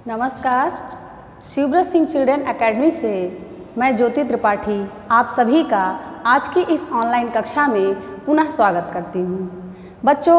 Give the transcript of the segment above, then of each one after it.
नमस्कार। शिवव्रत Singh children academy से मैं ज्योति त्रिपाठी आप सभी का आज की इस ऑनलाइन कक्षा में पुनः स्वागत करती हूँ। बच्चों,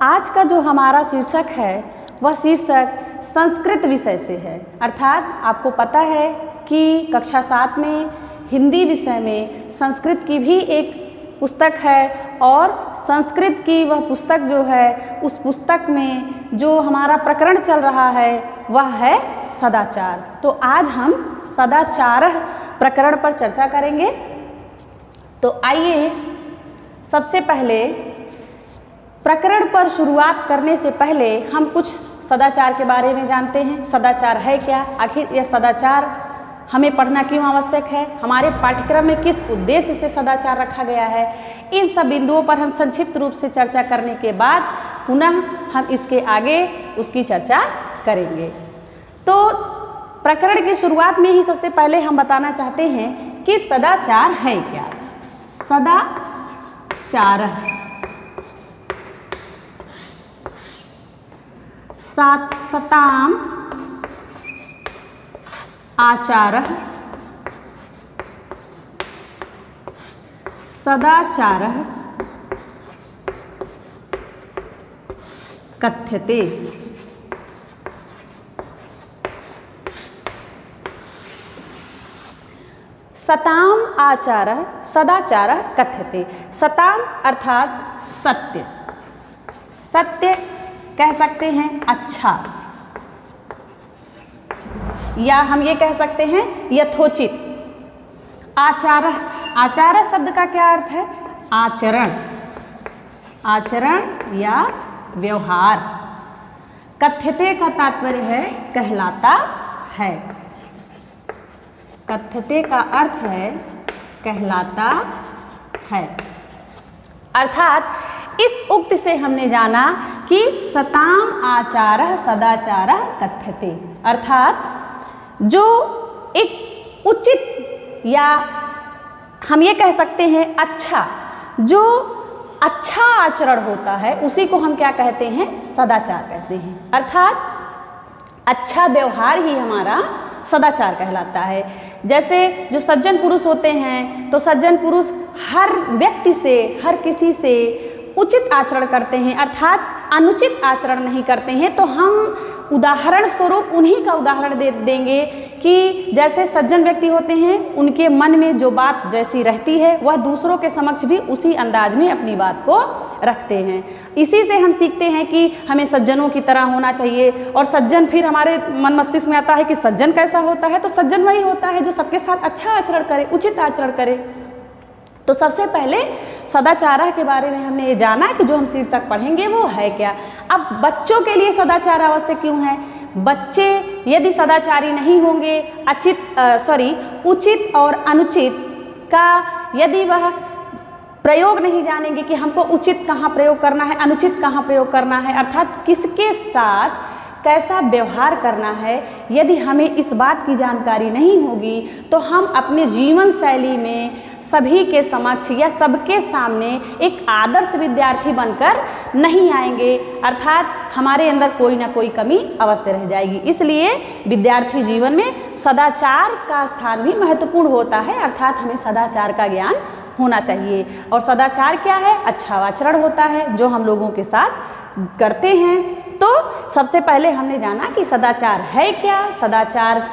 आज का जो हमारा शीर्षक है वह शीर्षक संस्कृत विषय से है। अर्थात आपको पता है कि कक्षा 7 में हिंदी विषय में संस्कृत की भी एक पुस्तक है और संस्कृत की वह पुस्तक जो है उस पुस्तक में जो हमारा प्रकरण चल रहा है वह है सदाचार। तो आज हम सदाचार प्रकरण पर चर्चा करेंगे। तो आइए सबसे पहले प्रकरण पर शुरुआत करने से पहले हम कुछ सदाचार के बारे में जानते हैं। सदाचार है क्या, आखिर यह सदाचार हमें पढ़ना क्यों आवश्यक है, हमारे पाठ्यक्रम में किस उद्देश्य से सदाचार रखा गया है, इन सब बिंदुओं पर हम संक्षिप्त रूप से चर्चा करने के बाद पुनः हम इसके आगे उसकी चर्चा करेंगे। तो प्रकरण की शुरुआत में ही सबसे पहले हम बताना चाहते हैं कि सदाचार है क्या। सदाचार सताम आचारः सदाचारः कथ्यते। सताम आचारः सदाचारः कथ्यते। सताम अर्थात सत्य, सत्य कह सकते हैं अच्छा, या हम ये कह सकते हैं यथोचित। आचारः, आचारः शब्द का क्या अर्थ है? आचरण, आचरण या व्यवहार। कथ्यते का तात्पर्य है कहलाता है। कथ्यते का अर्थ है कहलाता है। अर्थात इस उक्ति से हमने जाना कि सताम आचारः सदाचारः कथ्यते। अर्थात जो एक उचित या हम ये कह सकते हैं अच्छा, जो अच्छा आचरण होता है उसी को हम क्या कहते हैं? सदाचार कहते हैं। अर्थात अच्छा व्यवहार ही हमारा सदाचार कहलाता है। जैसे जो सज्जन पुरुष होते हैं तो सज्जन पुरुष हर व्यक्ति से, हर किसी से उचित आचरण करते हैं, अर्थात अनुचित आचरण नहीं करते हैं। तो हम उदाहरण स्वरूप उन्हीं का उदाहरण दे देंगे कि जैसे सज्जन व्यक्ति होते हैं उनके मन में जो बात जैसी रहती है वह दूसरों के समक्ष भी उसी अंदाज में अपनी बात को रखते हैं। इसी से हम सीखते हैं कि हमें सज्जनों की तरह होना चाहिए। और सज्जन फिर हमारे मन मस्तिष्क में आता है कि सज्जन कैसा होता है, तो सज्जन वही होता है जो सबके साथ अच्छा आचरण करे, उचित आचरण करे। तो सबसे पहले सदाचार के बारे में हमने ये जाना कि जो हम शीर्षक पढ़ेंगे वो है क्या। अब बच्चों के लिए सदाचार आवश्यक क्यों है? बच्चे यदि सदाचारी नहीं होंगे, उचित और अनुचित का यदि वह प्रयोग नहीं जानेंगे कि हमको उचित कहाँ प्रयोग करना है, अनुचित कहाँ प्रयोग करना है, अर्थात किसके साथ कैसा व्यवहार करना है, यदि हमें इस बात की जानकारी नहीं होगी तो हम अपने जीवन शैली में सभी के समक्ष या सबके सामने एक आदर्श विद्यार्थी बनकर नहीं आएंगे। अर्थात हमारे अंदर कोई ना कोई कमी अवश्य रह जाएगी। इसलिए विद्यार्थी जीवन में सदाचार का स्थान भी महत्वपूर्ण होता है। अर्थात हमें सदाचार का ज्ञान होना चाहिए। और सदाचार क्या है? अच्छा आचरण होता है जो हम लोगों के साथ करते हैं। तो सबसे पहले हमने जाना कि सदाचार है क्या, सदाचार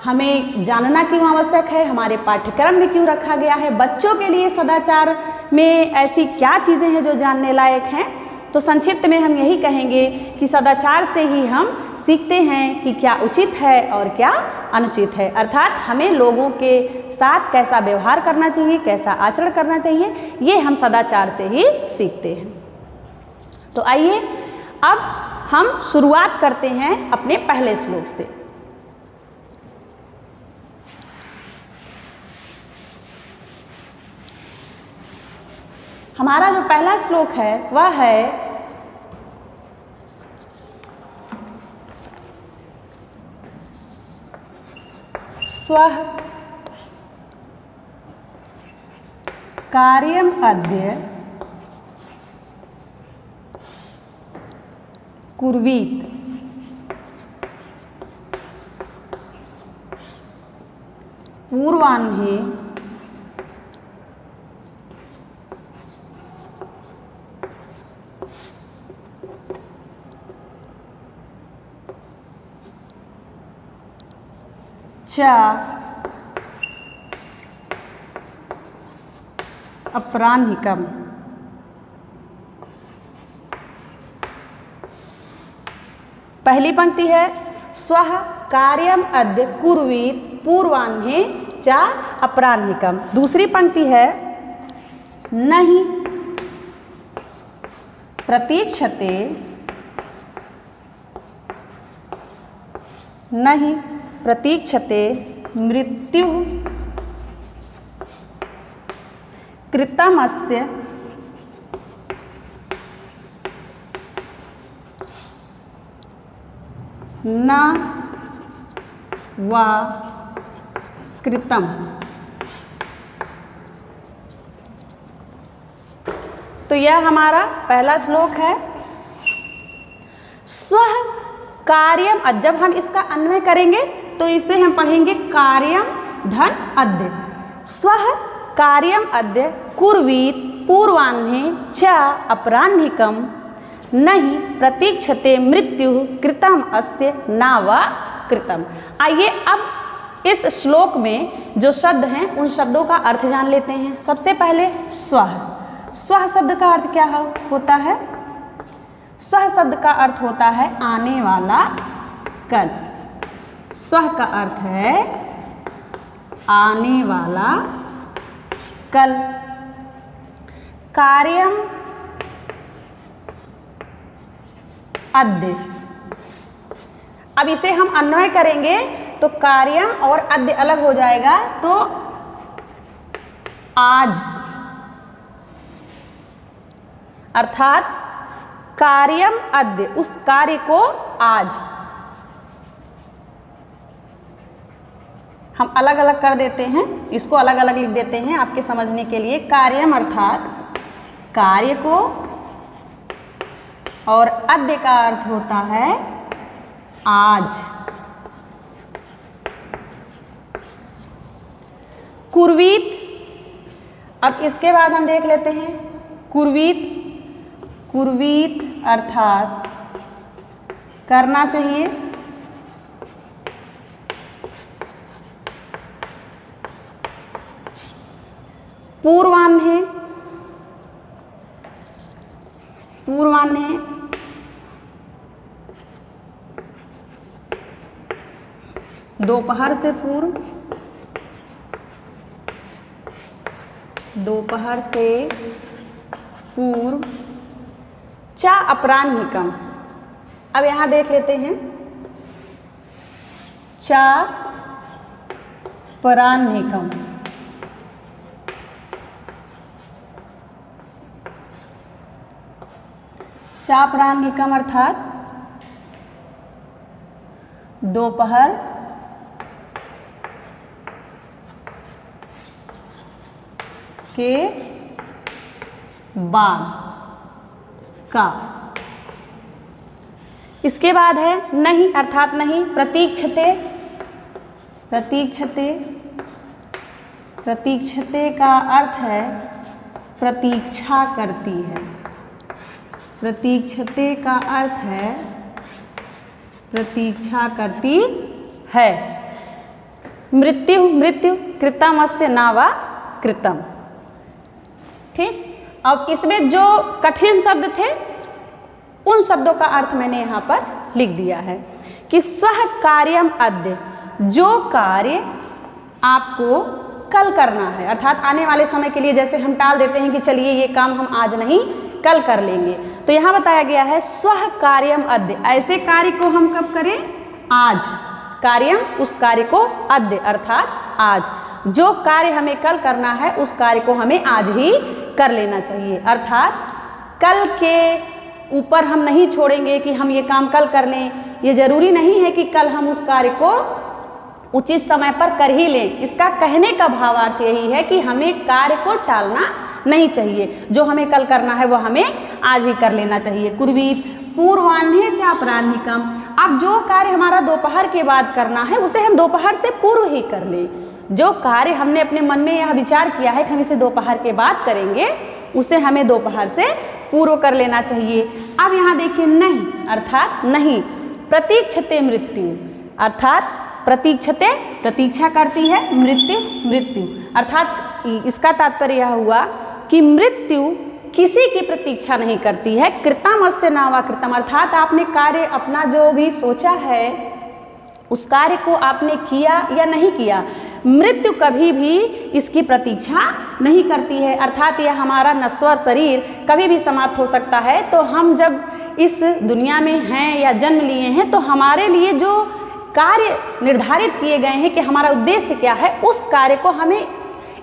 हमें जानना क्यों आवश्यक है, हमारे पाठ्यक्रम में क्यों रखा गया है, बच्चों के लिए सदाचार में ऐसी क्या चीज़ें हैं जो जानने लायक हैं। तो संक्षिप्त में हम यही कहेंगे कि सदाचार से ही हम सीखते हैं कि क्या उचित है और क्या अनुचित है। अर्थात हमें लोगों के साथ कैसा व्यवहार करना चाहिए, कैसा आचरण करना चाहिए, ये हम सदाचार से ही सीखते हैं। तो आइए अब हम शुरुआत करते हैं अपने पहले श्लोक से। हमारा जो पहला श्लोक है वह है स्वः कार्यम अद्य कुर्वीत। पूर्वाह्ने च अपराह्निकम्। पहली पंक्ति है स्वः कार्यम अद्य कुर्वीत पूर्वाह्ने च अपराह्निकम्। दूसरी पंक्ति है नहीं प्रतीक्षते नहीं प्रतीक्षते मृत्यु कृतमस्य न वा कृतम। तो यह हमारा पहला श्लोक है। स्वः कार्यम, जब हम इसका अन्वय करेंगे तो इसे हम पढ़ेंगे कार्यम धन अद्य। स्वः कार्यम अद्य कुर्वीत पूर्वाह्ने च अपराह्निकम् नहीं प्रतीक्षते मृत्यु कृतम अस्य न वा कृतम। आइए अब इस श्लोक में जो शब्द हैं उन शब्दों का अर्थ जान लेते हैं। सबसे पहले स्वः। स्वः शब्द का अर्थ क्या होता है? स्वः शब्द का अर्थ होता है आने वाला कल। स्वः का अर्थ है आने वाला कल। कार्यम अद्य, अब इसे हम अन्वय करेंगे तो कार्यम और अद्य अलग हो जाएगा, तो आज, अर्थात कार्यम अद्य, उस कार्य को आज। हम अलग अलग कर देते हैं, इसको अलग अलग लिख देते हैं आपके समझने के लिए। कार्यम अर्थात कार्य को, और अद्य का अर्थ होता है आज। कुर्वीत, अब इसके बाद हम देख लेते हैं कुर्वीत। कुर्वीत अर्थात करना चाहिए। पूर्वाह्ने, पूर्वाह्ने दोपहर से पूर्व, दोपहर से पूर्व। च अपराह्निकम्, अब यहां देख लेते हैं च अपराह्निकम्। च अपराह्निकम् अर्थात दोपहर के बाद का। इसके बाद है नहीं अर्थात नहीं। प्रतीक्षते, प्रतीक्षते, प्रतीक्षते का अर्थ है प्रतीक्षा करती है। प्रतीक्षते का अर्थ है प्रतीक्षा करती है। मृत्यु, मृत्यु कृतमस्य न वा कृतम। ठीक, अब इसमें जो कठिन शब्द थे उन शब्दों का अर्थ मैंने यहाँ पर लिख दिया है कि स्वः कार्यम अद्य, जो कार्य आपको कल करना है, अर्थात आने वाले समय के लिए। जैसे हम टाल देते हैं कि चलिए ये काम हम आज नहीं कल कर लेंगे, तो यहाँ बताया गया है स्वः कार्यम अद्य, ऐसे कार्य को हम कब करें? आज। कार्यम, उस कार्य को, अद्य अर्थात आज। जो कार्य हमें कल करना है उस कार्य को हमें आज ही कर लेना चाहिए। अर्थात कल के ऊपर हम नहीं छोड़ेंगे कि हम ये काम कल कर लें। ये जरूरी नहीं है कि कल हम उस कार्य को उचित समय पर कर ही लें। इसका कहने का भावार्थ यही है कि हमें कार्य को टालना नहीं चाहिए। जो हमें कल करना है वो हमें आज ही कर लेना चाहिए। कुर्वीत पूर्वाह्ने च अपराह्निकम्, अब जो कार्य हमारा दोपहर के बाद करना है उसे हम दोपहर से पूर्व ही कर लें। जो कार्य हमने अपने मन में यह विचार किया है कि हम इसे दोपहर के बाद करेंगे, उसे हमें दोपहर से पूर्व कर लेना चाहिए। अब यहाँ देखिए नहीं, अर्थात नहीं, प्रतीक्षते मृत्यु, अर्थात प्रतीक्षते प्रतीक्षा करती है, मृत्यु मृत्यु, अर्थात इसका तात्पर्य यह हुआ कि मृत्यु किसी की प्रतीक्षा नहीं करती है। कृतम अस्य नावा कृतम, अर्थात आपने कार्य अपना जो भी सोचा है उस कार्य को आपने किया या नहीं किया, मृत्यु कभी भी इसकी प्रतीक्षा नहीं करती है। अर्थात यह हमारा नश्वर शरीर कभी भी समाप्त हो सकता है। तो हम जब इस दुनिया में हैं या जन्म लिए हैं तो हमारे लिए जो कार्य निर्धारित किए गए हैं कि हमारा उद्देश्य क्या है, उस कार्य को हमें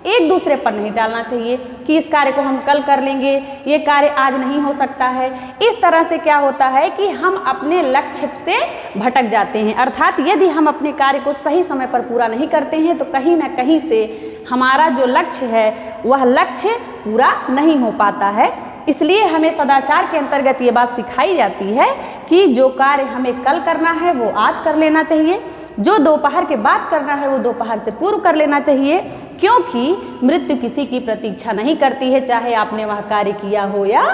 एक दूसरे पर नहीं डालना चाहिए कि इस कार्य को हम कल कर लेंगे, ये कार्य आज नहीं हो सकता है। इस तरह से क्या होता है कि हम अपने लक्ष्य से भटक जाते हैं। अर्थात यदि हम अपने कार्य को सही समय पर पूरा नहीं करते हैं तो कहीं ना कहीं से हमारा जो लक्ष्य है वह लक्ष्य पूरा नहीं हो पाता है। इसलिए हमें सदाचार के अंतर्गत ये बात सिखाई जाती है कि जो कार्य हमें कल करना है वो आज कर लेना चाहिए, जो दोपहर के बाद करना है वो दोपहर से पूर्व कर लेना चाहिए, क्योंकि मृत्यु किसी की प्रतीक्षा नहीं करती है, चाहे आपने वह कार्य किया हो या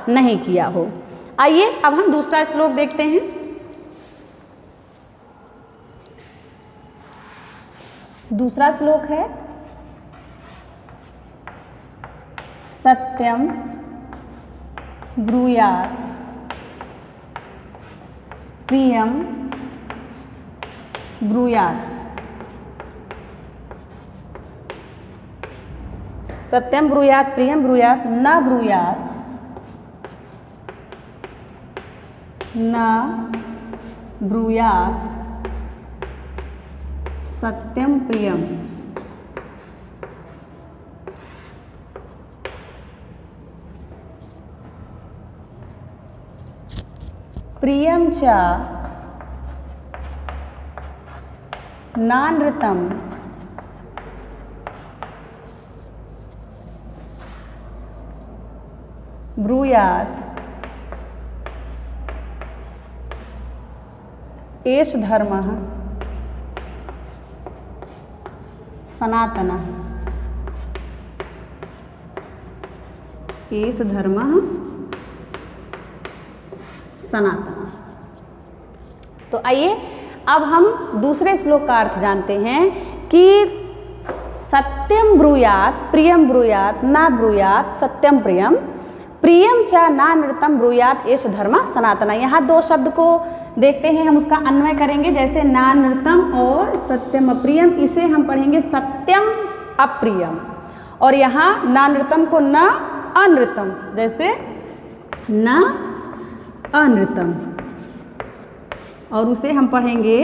नहीं किया हो। आइए अब हम दूसरा श्लोक देखते हैं। दूसरा श्लोक है सत्यम ब्रूयात् प्रियम ब्रूयात्। सत्यम ब्रूयात् प्रियम ब्रूयात्, न ब्रूयात् न ब्रूयात् सत्यम प्रियम। प्रियम च नानृतम ब्रूयात् एष धर्मः सनातनः। एष धर्मः सनातन। तो आइए अब हम दूसरे श्लोक का अर्थ जानते हैं कि सत्यम ब्रूयात् प्रियम ब्रूयात् न ब्रूयात् सत्यम प्रियम, प्रियम च नानृतम ब्रूयात् एष धर्म सनातन। यहाँ दो शब्द को देखते हैं, हम उसका अन्वय करेंगे। जैसे नानृतम और सत्यम अप्रियम, इसे हम पढ़ेंगे सत्यम अप्रियम, और यहाँ नानृतम को न अनृतम, जैसे न अनृतम, और उसे हम पढ़ेंगे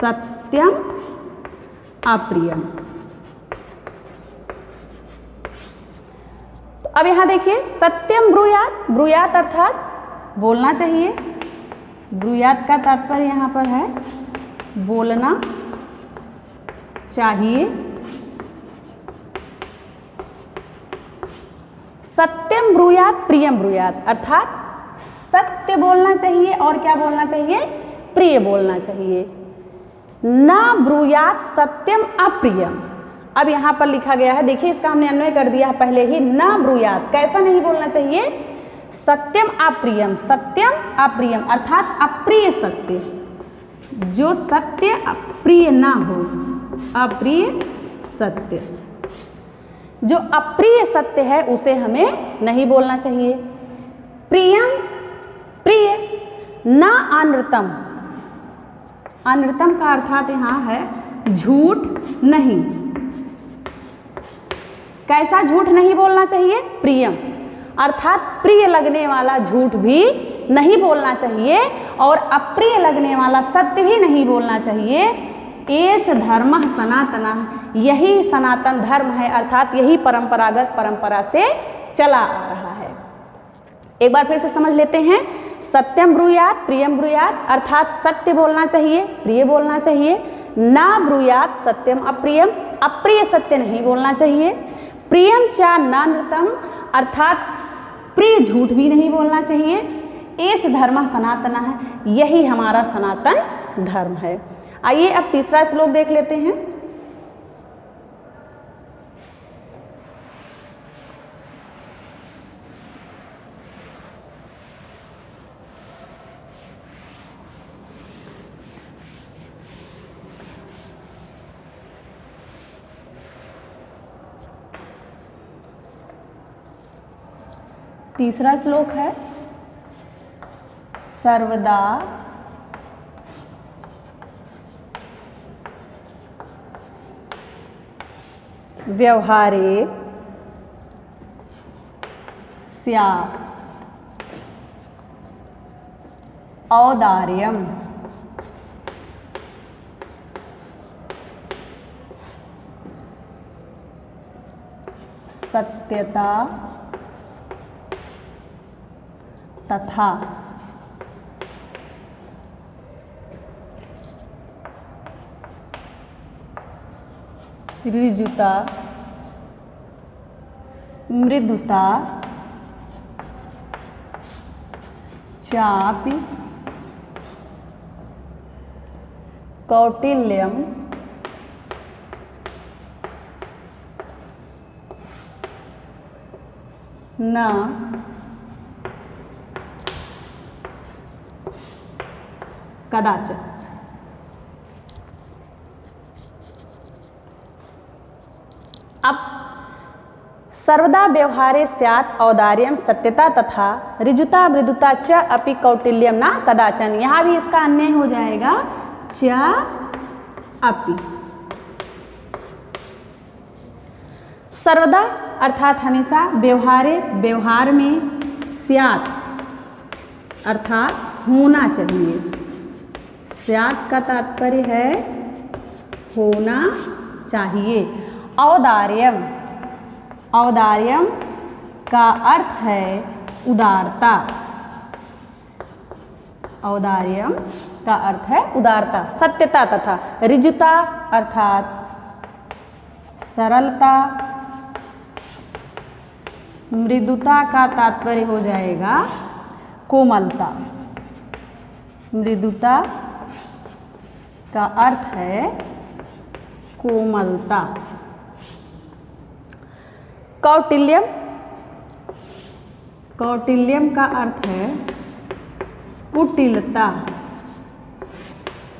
सत्यम अप्रियम। तो अब यहाँ देखिए सत्यम ब्रूयात्, ब्रूयात् अर्थात बोलना चाहिए। ब्रूयात् का तात्पर्य यहाँ पर है बोलना चाहिए। सत्यम ब्रूयात् प्रियम ब्रूयात्, अर्थात सत्य बोलना चाहिए और क्या बोलना चाहिए, प्रिय बोलना चाहिए। न ब्रूयात् सत्यम अप्रियम, अब यहाँ पर लिखा गया है, देखिए इसका हमने अन्वय कर दिया है पहले ही। न ब्रूयात्, कैसा नहीं बोलना चाहिए, सत्यम अप्रियम, सत्यम अप्रियम अर्थात अप्रिय सत्य, जो सत्य अप्रिय ना हो, अप्रिय सत्य, जो अप्रिय सत्य है उसे हमें नहीं बोलना चाहिए। प्रियम प्रिय, न अनृतम, अनृतम का अर्थात यहाँ है झूठ नहीं। कैसा झूठ नहीं बोलना चाहिए, प्रियम अर्थात प्रिय लगने वाला झूठ भी नहीं बोलना चाहिए और अप्रिय लगने वाला सत्य भी नहीं बोलना चाहिए। एष धर्मः सनातनः, यही सनातन धर्म है, अर्थात यही परंपरागत परंपरा से चला आ रहा है। एक बार फिर से समझ लेते हैं। सत्यम ब्रूयात् प्रियम ब्रूयात्, अर्थात सत्य बोलना चाहिए, प्रिय बोलना चाहिए। ना ब्रूयात् सत्यम अप्रियम, अप्रिय सत्य नहीं बोलना चाहिए। प्रियम च नानृतम, अर्थात प्रिय झूठ भी नहीं बोलना चाहिए। एष धर्म सनातन है, यही हमारा सनातन धर्म है। आइए अब तीसरा श्लोक देख लेते हैं। तीसरा श्लोक है सर्वदा व्यवहारे स्यात् औदार्यम्। सत्यता तथा ऋजुता मृदुता चापि कौटिल्यम न कदाचन। अब सर्वदा व्यवहारे स्यात् औदार्यम सत्यता तथा ऋजुता मृदुता च अपि कौटिल्यम न कदाचन। यहाँ भी इसका अन्वय हो जाएगा च अपि। सर्वदा अर्थात हमेशा, व्यवहारे व्यवहार में, स्यात् अर्थात होना चाहिए। स्यात् का तात्पर्य है होना चाहिए। औदार्यम, औदार्यम का अर्थ है उदारता। औदार्यम का अर्थ है उदारता। सत्यता तथा ऋजुता अर्थात सरलता। मृदुता का तात्पर्य हो जाएगा कोमलता। मृदुता का अर्थ है कोमलता। कौटिल्यम, कौटिल्यम का अर्थ है कुटिलता।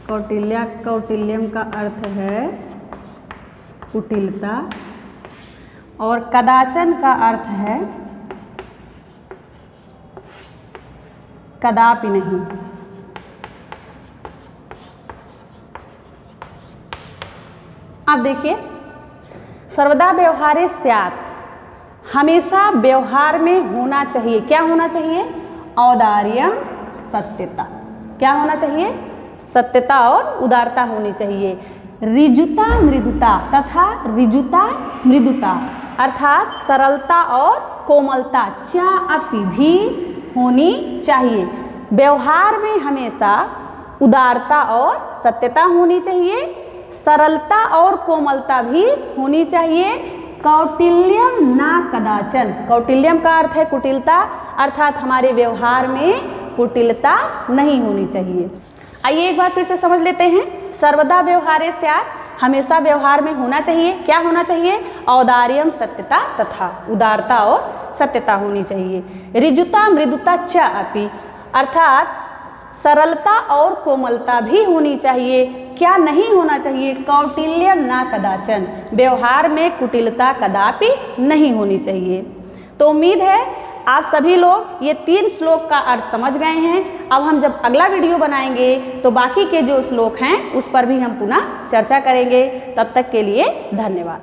कौटिल्यम का अर्थ है कुटिलता। और कदाचन का अर्थ है कदापि नहीं। अब देखिए, सर्वदा व्यवहारे स्यात्, हमेशा व्यवहार में होना चाहिए। क्या होना चाहिए? औदार्यम सत्यता। क्या होना चाहिए? सत्यता और उदारता होनी चाहिए। ऋजुता मृदुता तथा ऋजुता मृदुता अर्थात सरलता और कोमलता च अपि भी होनी चाहिए। व्यवहार में हमेशा उदारता और सत्यता होनी चाहिए, सरलता और कोमलता भी होनी चाहिए। कौटिल्यम ना कदाचन, कौटिल्यम का अर्थ है कुटिलता, अर्थात हमारे व्यवहार में कुटिलता नहीं होनी चाहिए। आइए एक बार फिर से समझ लेते हैं। सर्वदा व्यवहारे स्यात्, हमेशा व्यवहार में होना चाहिए। क्या होना चाहिए? औदार्यम सत्यता तथा उदारता और सत्यता होनी चाहिए। ऋजुता मृदुता च अपि अर्थात सरलता और कोमलता भी होनी चाहिए। क्या नहीं होना चाहिए? कौटिल्यम ना कदाचन, व्यवहार में कुटिलता कदापि नहीं होनी चाहिए। तो उम्मीद है आप सभी लोग ये 3 श्लोक का अर्थ समझ गए हैं। अब हम जब अगला वीडियो बनाएंगे तो बाकी के जो श्लोक हैं उस पर भी हम पुनः चर्चा करेंगे। तब तक के लिए धन्यवाद।